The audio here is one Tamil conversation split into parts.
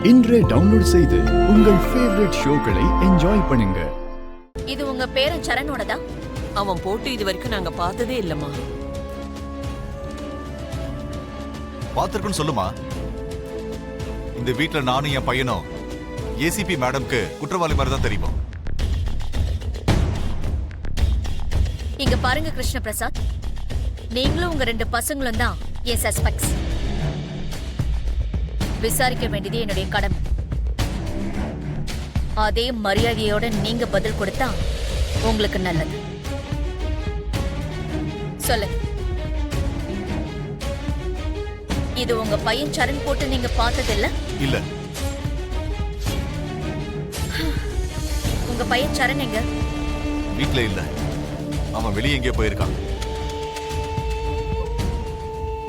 இன்றே டவுன்லோட் செய்து உங்கள் ஃபேவரட் ஷோக்களை என்ஜாய் பண்ணுங்க. இது உங்க பேரன் சரணோடதா? அவன் போட்டு இது வரைக்கும் நாங்க பார்த்ததே இல்லம்மா. பாத்திருக்குன்னு சொல்லுமா. இந்த வீட்ல நானும் என் பையனும் ஏசிபி மேடம்க்கு குற்றவாளி மாதிரி தான் தெரியும். இங்க பாருங்க கிருஷ்ண பிரசாத், நீங்களும் உங்க 2 பசங்களும் தான் என் சஸ்பெக்ட்ஸ். விசாரிக்க வேண்டியது என்னுடைய கடமை. அதே மரியாதையோட நீங்க பதில் கொடுத்தா உங்களுக்கு நல்லது. சொல்லுங்க, இது உங்க பையன் சரண் போட்டு நீங்க பார்த்ததில்ல? இல்ல. உங்க பையன் சரண் எங்க? வீட்ல இல்ல, அவன் வெளியே எங்கேயோ போயிருக்கான்.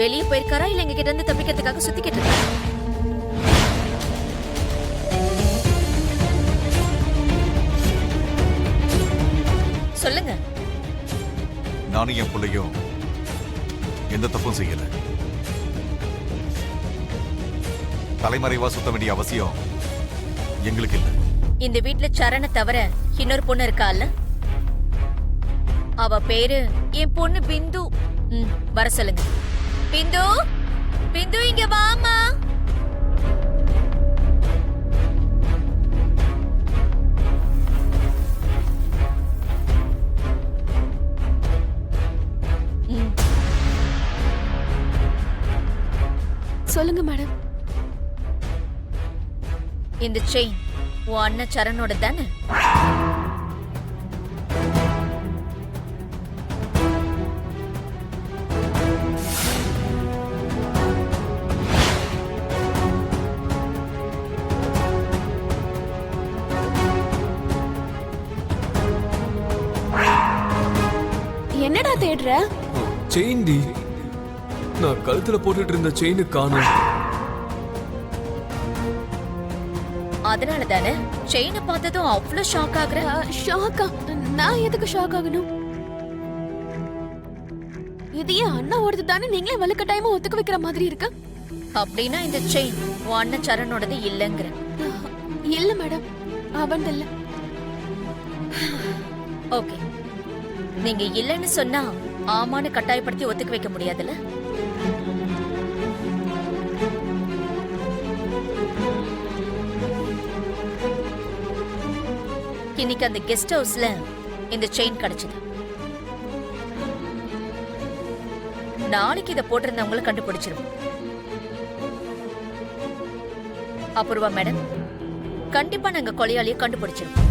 வெளியே போயிருக்காரா இல்ல எங்க கிட்ட இருந்து தப்பிக்கிறதுக்காக சுத்திக்கிட்டு இருக்காரா? சொல்லுங்க. நானும் என் பிள்ளையும் எந்த தப்பும் செய்யல. தலைமறைவா சுத்த வேண்டிய அவசியம் எங்களுக்கு இல்ல. இந்த வீட்ல சரண தவிர இன்னொரு பொண்ணு இருக்கால? அவ பேரு என் பொண்ணு பிந்து. வர சொல்லுங்க. பிந்து, பிந்து இங்க வாமா. சொல்லுங்க மேடம். இந்த செயின் உன் அண்ணன் சரணோட தானே? என்னடா தேடுற? செயின் டி, நான் கழுத்துல போட்டுட்டு இருந்த செயினு காணோம். அதனால தானே செயினை பார்த்ததும் அவ்வளவு ஷாக் ஆகுற? ஷாக்கா? நான் எதுக்கு ஷாக் ஆகணும்? இது ஏன் அண்ணாவோடது தானே நீங்களே வலுக்கட்டாயமா ஒத்துக்க வைக்கிற மாதிரி இருக்கு. அப்படின்னா இந்த செயின் உன் அண்ணன் சரணோடது இல்லைங்கிற? இல்ல மேடம், அவன் இல்ல. ஓகே, நீங்க இல்லைன்னு சொன்னா ஆமான்னு கட்டாயப்படுத்தி ஒத்துக்க வைக்க முடியாதுல்ல? இன்னைக்கு அந்த கெஸ்ட் ஹவுஸ்ல இந்த செயின் கிடைச்சது. நாளைக்கு இதை போட்டிருந்தவங்கள கண்டுபிடிச்சிருவோம். அபூர்வா மேடம், கண்டிப்பா நாங்க கொலையாளியை கண்டுபிடிச்சிருவோம்.